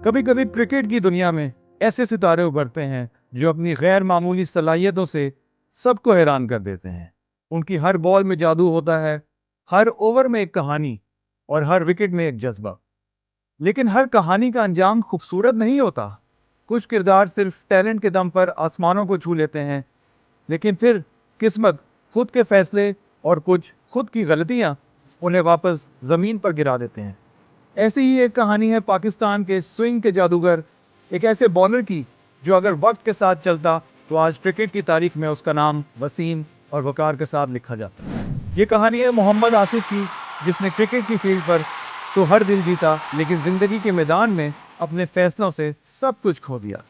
कभी कभी क्रिकेट की दुनिया में ऐसे सितारे उभरते हैं जो अपनी गैर मामूली सलाहियतों से सबको हैरान कर देते हैं। उनकी हर बॉल में जादू होता है, हर ओवर में एक कहानी और हर विकेट में एक जज्बा। लेकिन हर कहानी का अंजाम खूबसूरत नहीं होता। कुछ किरदार सिर्फ टैलेंट के दम पर आसमानों को छू लेते हैं, लेकिन फिर किस्मत, खुद के फैसले और कुछ खुद की गलतियां उन्हें वापस ज़मीन पर गिरा देते हैं। ऐसी ही एक कहानी है पाकिस्तान के स्विंग के जादूगर, एक ऐसे बॉलर की जो अगर वक्त के साथ चलता तो आज क्रिकेट की तारीख में उसका नाम वसीम और वकार के साथ लिखा जाता है। ये कहानी है मोहम्मद आसिफ की, जिसने क्रिकेट की फील्ड पर तो हर दिल जीता, लेकिन ज़िंदगी के मैदान में अपने फैसलों से सब कुछ खो दिया।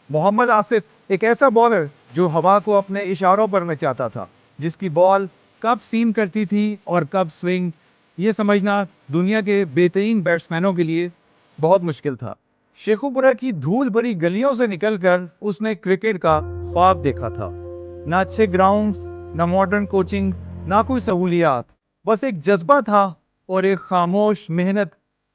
मोहम्मद आसिफ एक ऐसा बॉलर जो हवा को अपने इशारों पर नचाता था, जिसकी बॉल कब सीम करती थी और कब स्विंग, ये समझना दुनिया के बेहतरीन बैट्समैनों के लिए बहुत मुश्किल था। शेखुपुरा की धूल भरी गलियों से निकलकर उसने क्रिकेट का ख्वाब देखा था। ना अच्छे ग्राउंड्स, ना मॉडर्न कोचिंग, ना कोई सहूलियात, बस एक जज्बा था और एक खामोश मेहनत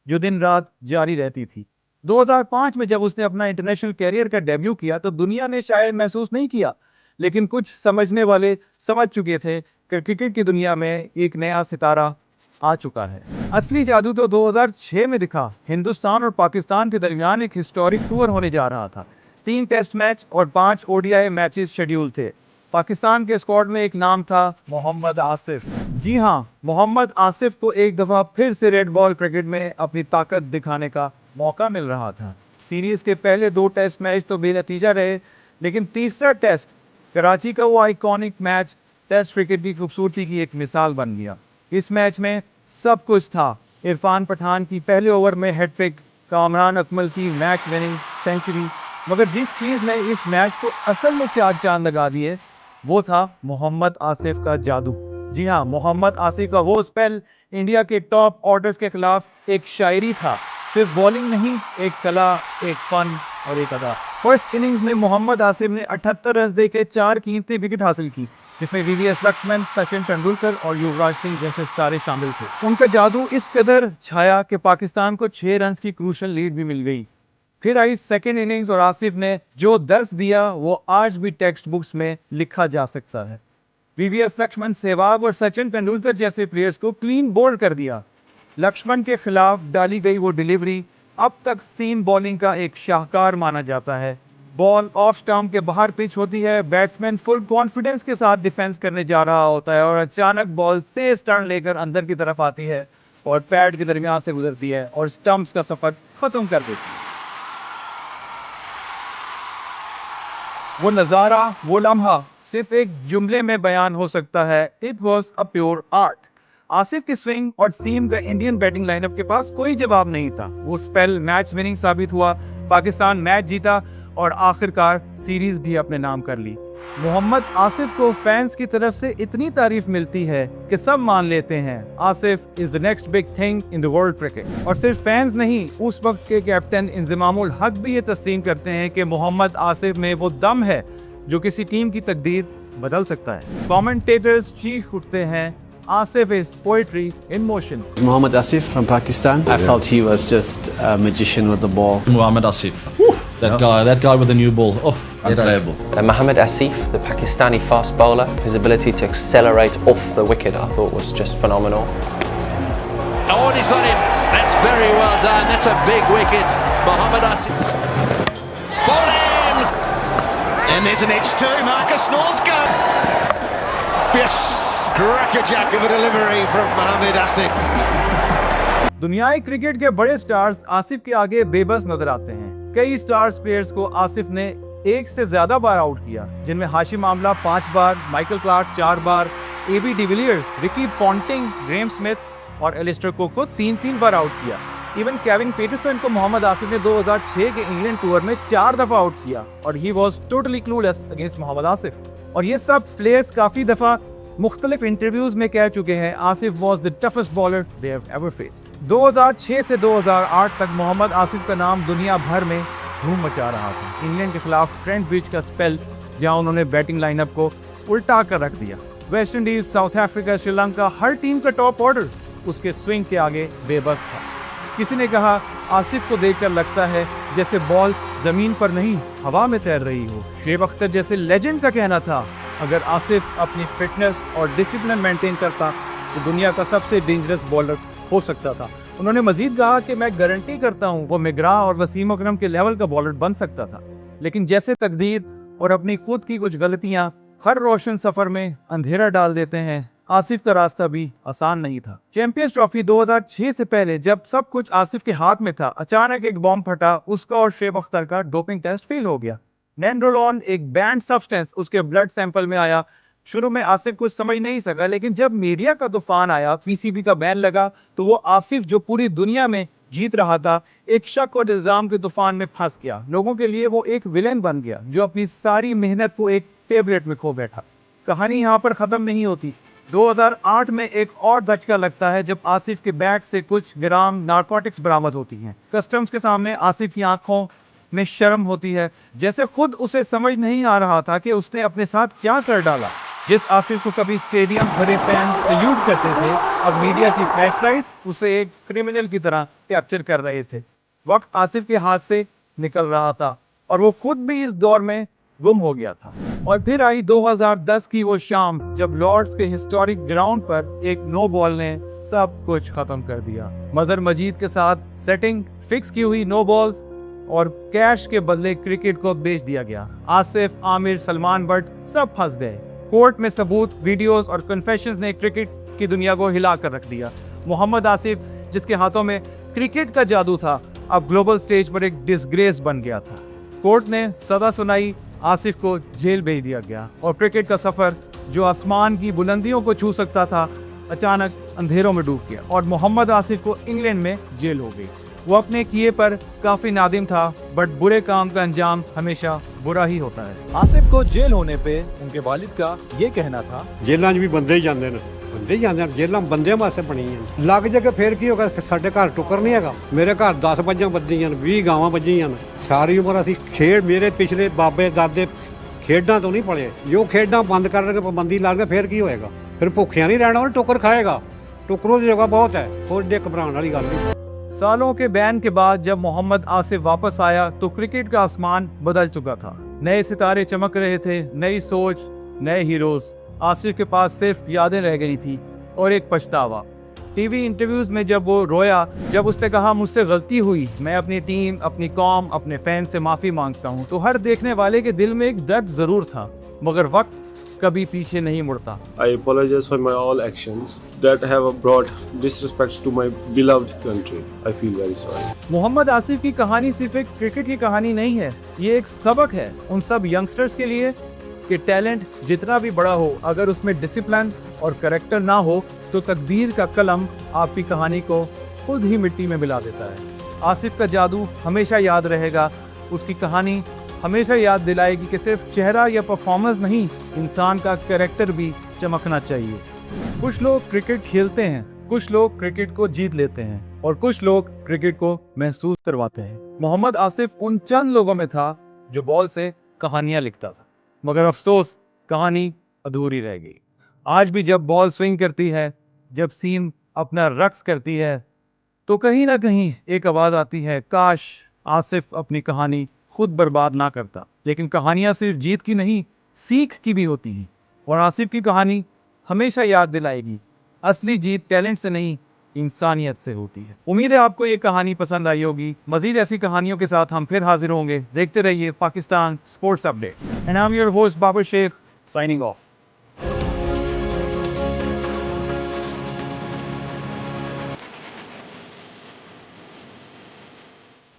जो दिन रात जारी रहती थी। 2005 में जब उसने अपना इंटरनेशनल कैरियर का डेब्यू किया तो दुनिया ने शायद महसूस नहीं किया, लेकिन कुछ समझने वाले समझ चुके थे कि क्रिकेट की दुनिया में एक नया सितारा आ चुका है। असली जादू तो 2006 में दिखा। हिंदुस्तान और पाकिस्तान के दरमियान एक हिस्टोरिक टूर होने जा रहा था। 3 टेस्ट मैच और 5 ओडीआई मैचेस शेड्यूल थे। पाकिस्तान के स्क्वाड में एक नाम था मोहम्मद आसिफ। जी हाँ, मोहम्मद आसिफ को एक दफा फिर से रेड बॉल क्रिकेट में अपनी ताकत दिखाने का मौका मिल रहा था। सीरीज के पहले 2 टेस्ट मैच तो बेनतीजा रहे, लेकिन तीसरा टेस्ट कराची का वो आइकॉनिक मैच टेस्ट क्रिकेट की खूबसूरती की एक मिसाल बन गया। इस मैच में सब कुछ था। इरफान पठान की पहले ओवर में हैट्रिक, कामरान अकमल की मैच विनिंग सेंचुरी, मगर जिस चीज़ ने इस मैच को असल में चार चांद लगा दिए वो था मोहम्मद आसिफ का जादू। जी हाँ, मोहम्मद आसिफ का वो स्पेल इंडिया के टॉप ऑर्डर्स के खिलाफ एक शायरी था। सिर्फ बॉलिंग नहीं, एक कला, एक फन और एक अदा। फर्स्ट इनिंग्स में मोहम्मद आसिफ ने 78 रन देकर 4 कीमती विकेट हासिल की, जिसमें वीवीएस लक्ष्मण, सचिन तेंदुलकर और युवराज सिंह जैसे सितारे शामिल थे। उनका जादू इस कदर छाया कि पाकिस्तान को 6 रन की क्रूशल लीड भी मिल गई। फिर आई सेकेंड इनिंग्स और आसिफ ने जो दर्स दिया वो आज भी टेक्स्ट बुक्स में लिखा जा सकता है। वीवीएस लक्ष्मण, सहवाग और सचिन तेंदुलकर जैसे प्लेयर्स को क्लीन बोल्ड कर दिया। लक्ष्मण के खिलाफ डाली गई वो डिलीवरी अब तक सीम बॉलिंग का एक शाहकार माना जाता है। बॉल ऑफ स्टंप के बाहर पिच होती है, बैट्समैन फुल कॉन्फिडेंस के साथ डिफेंस करने जा रहा होता है और अचानक बॉल तेज टर्न लेकर अंदर की तरफ आती है और पैड के दरमियान से गुजरती है और स्टंप्स का सफर खत्म कर देती है। वो नज़ारा, वो लम्हा सिर्फ एक जुमले में बयान हो सकता है। It was a pure art. Asif की स्विंग और सीम का इंडियन बैटिंग लाइनअप के पास कोई जवाब नहीं था। वो स्पेल मैच विनिंग साबित हुआ, पाकिस्तान मैच जीता और आखिरकार सीरीज भी अपने नाम कर ली। मोहम्मद आसिफ को फैंस की तरफ से इतनी तारीफ मिलती है कि सब मान लेते हैं Asif is the next big thing in the world cricket. और सिर्फ फैंस नहीं, उस वक्त के कैप्टन इंज़मामुल हक भी ये तस्लीम करते हैं कि मोहम्मद आसिफ में वो दम है जो किसी टीम की तकदीर बदल सकता है। कमेंटेटर्स चीख उठते हैं, Asif is poetry in motion. Mohammad Asif from Pakistan. I felt he was just a magician with the ball. Mohammad Asif. That guy with the new ball. Oh, unplayable. Mohammad Asif, the Pakistani fast bowler, his ability to accelerate off the wicket I thought was just phenomenal. Oh, and he's got him. That's very well done. That's a big wicket. Mohammad Asif. Bowling! And there's an edge too. Marcus Northcote. Yes! Crackerjack of a delivery from Mohammad Asif. दुनियाई cricket के बड़े stars Asif के आगे बेबस नजर आते हैं। कई स्टार्स प्लेयर्स को आसिफ ने एक से ज्यादा बार आउट किया, जिनमें हाशिम आमला 5 बार, माइकल क्लार्क 4 बार, AB de Villiers, Ricky Ponting, Graeme Smith और एलिस्टर कुक को 3-3 बार आउट किया। इवन केविन पीटरसन को मोहम्मद आसिफ ने 2006 के इंग्लैंड टूर में 4 दफा आउट किया और ही was totally clueless against Mohammad Asif. और ये सब प्लेयर्स काफी दफा मुख्तलिफ इंटरव्यूज में कह चुके हैं Asif was the toughest bowler they have ever faced. 2006 से 2008 तक मोहम्मद आसिफ का नाम दुनिया भर में धूम मचा रहा था। इंग्लैंड के खिलाफ ट्रेंट ब्रिज का स्पेल, जहां उन्होंने बैटिंग लाइनअप को उल्टा कर रख दिया। West Indies, South Africa, Sri Lanka, हर टीम का टॉप ऑर्डर उसके स्विंग के आगे बेबस था। किसी ने कहा आसिफ को देखकर लगता है जैसे बॉल जमीन पर नहीं हवा में तैर रही हो। शुएब अख्तर जैसे लेजेंड का कहना था, अगर आसिफ अपनी फिटनेस और डिसिप्लिन मेंटेन करता तो दुनिया का सबसे डेंजरस बॉलर हो सकता था। उन्होंने मजीद कहा कि मैं गारंटी करता हूं वो मिगरा और वसीम अकरम के लेवल का बॉलर बन सकता था, लेकिन जैसे तकदीर और अपनी खुद की कुछ गलतियां हर रोशन सफर में अंधेरा डाल देते हैं, आसिफ का रास्ता भी आसान नहीं था। चैंपियंस ट्रॉफी 2006 से पहले जब सब कुछ आसिफ के हाथ में था, अचानक एक बॉम्ब फटा। उसका और शुएब अख्तर का डोपिंग टेस्ट फेल हो गया। नैंड्रोलॉन एक बैंड सब्सटेंस उसके ब्लड सैंपल में आया। शुरू में आसिफ कुछ समझ नहीं सका, लेकिन जब मीडिया का तूफान आया, पीसीबी का बैन लगा, तो वो आसिफ जो पूरी दुनिया में जीत रहा था, एक शक और इल्जाम के तूफान में फंस गया। लोगों के लिए वो एक विलेन बन गया जो अपनी सारी मेहनत को एक टेबलेट में खो बैठा। कहानी यहाँ पर खत्म नहीं होती। 2008 में एक और धचका लगता है जब आसिफ के बैट से कुछ ग्राम नारकोटिक्स बरामद होती हैं। कस्टम्स के सामने आसिफ की आंखों में शर्म होती है, जैसे खुद उसे समझ नहीं आ रहा था कि उसने अपने साथ क्या कर डाला। जिस आसिफ को कभी स्टेडियम भरे फैंस सल्यूट करते थे, अब मीडिया की फ्लैशलाइट्स उसे एक क्रिमिनल की तरह कैप्चर कर रहे थे। वक्त आसिफ के हाथ से निकल रहा था और वो खुद भी इस दौर में गुम हो गया था। और फिर आई 2010 की वो शाम जब लॉर्ड्स के हिस्टोरिक ग्राउंड पर एक नो बॉल ने सब कुछ खत्म कर दिया। मजहर मजीद के साथ सेटिंग फिक्स की हुई नो बॉल्स और कैश के बदले क्रिकेट को बेच दिया गया। आसिफ, आमिर, सलमान बट सब फंस गए। कोर्ट में सबूत, वीडियोस और कन्फेशंस ने क्रिकेट की दुनिया को हिला कर रख दिया। मोहम्मद आसिफ, जिसके हाथों में क्रिकेट का जादू था, अब ग्लोबल स्टेज पर एक डिसग्रेस बन गया था। कोर्ट ने सजा सुनाई, आसिफ को जेल भेज दिया गया और क्रिकेट का सफर जो आसमान की बुलंदियों को छू सकता था, अचानक अंधेरों में डूब गया और मोहम्मद आसिफ को इंग्लैंड में जेल हो गई। वो अपने किए पर काफी नादिम था, बट बुरे काम का अंजाम हमेशा बुरा ही होता है। आसिफ को जेल होने पे उनके वालिद का ये कहना था, जेलों 'ਚ ਵੀ ਬੰਦੇ ਹੀ ਜਾਂਦੇ ਨੇ, ਬੰਦੇ ਹੀ ਜਾਂਦੇ ਨੇ, ਜੇਲਾਂ ਬੰਦਿਆਂ ਵਾਸਤੇ ਬਣੀਆਂ ਲੱਗ ਜਾ ਕੇ ਫੇਰ ਕੀ ਹੋਗਾ। ਸਾਡੇ ਘਰ ਟੁੱਕਰ ਨਹੀਂ ਹੈਗਾ, ਮੇਰੇ ਘਰ 10 ਮੱਝਾਂ ਬੱਝੀਆਂ ਨੇ, 20 ਗਾਵਾਂ ਬੱਝੀਆਂ ਨੇ। ਸਾਰੀ ਉਮਰ ਅਸੀਂ ਖੇਡ, ਮੇਰੇ ਪਿਛਲੇ ਬਾਬੇ ਦਾਦੇ ਖੇਡਾਂ ਤੋਂ ਨਹੀਂ ਪਲੇ, ਜੋ ਖੇਡਾਂ ਬੰਦ ਕਰ ਕੇ ਪਾਬੰਦੀ ਲਾ ਕੇ ਫੇਰ ਕੀ ਹੋਏਗਾ। ਫਿਰ ਭੁੱਖਿਆਂ ਨਹੀਂ ਰਹਿਣਾ, ਉਹ ਟੁੱਕਰ ਖਾਏਗਾ। टुकड़ों की जगह बहुत है, थोड़ी घबराने वाली गल नहीं। सालों के बैन के बाद जब मोहम्मद आसिफ वापस आया तो क्रिकेट का आसमान बदल चुका था। नए सितारे चमक रहे थे, नई सोच, नए हीरोज। आसिफ के पास सिर्फ यादें रह गई थी और एक पछतावा। टीवी इंटरव्यूज में जब वो रोया, जब उसने कहा मुझसे गलती हुई, मैं अपनी टीम, अपनी कौम, अपने फैन से माफ़ी मांगता हूँ, तो हर देखने वाले के दिल में एक दर्द ज़रूर था, मगर वक्त कभी पीछे नहीं मुड़ता। I apologize for my all actions that have brought disrespect to my beloved country. I feel very sorry. Mohammad Asif की कहानी सिर्फ एक क्रिकेट की कहानी नहीं है, ये एक सबक है उन सब यंगस्टर्स के लिए कि टैलेंट जितना भी बड़ा हो, अगर उसमें डिसिप्लिन और कैरेक्टर ना हो तो तकदीर का कलम आपकी कहानी को खुद ही मिट्टी में मिला देता है। आसिफ का जादू हमेशा याद रहेगा, उसकी कहानी हमेशा याद दिलाएगी कि सिर्फ चेहरा या परफॉर्मेंस नहीं, इंसान का कैरेक्टर भी चमकना चाहिए। कुछ लोग क्रिकेट खेलते हैं, कुछ लोग क्रिकेट को जीत लेते हैं और कुछ लोग क्रिकेट को महसूस करवाते हैं। मोहम्मद आसिफ उन चंद लोगों में था जो बॉल से कहानियां लिखता था, मगर अफसोस कहानी अधूरी रह गई। आज भी जब बॉल स्विंग करती है, जब सीम अपना रक्स करती है, तो कहीं ना कहीं एक आवाज़ आती है, काश आसिफ अपनी कहानी खुद बर्बाद ना करता। लेकिन कहानियाँ सिर्फ जीत की नहीं, सीख की भी होती हैं, और आसिफ की कहानी हमेशा याद दिलाएगी, असली जीत टैलेंट से नहीं, इंसानियत से होती है। उम्मीद है आपको ये कहानी पसंद आई होगी। मजीद ऐसी कहानियों के साथ हम फिर हाजिर होंगे। देखते रहिए Pakistan sports updates. And I am your host Babar Sheikh, signing of.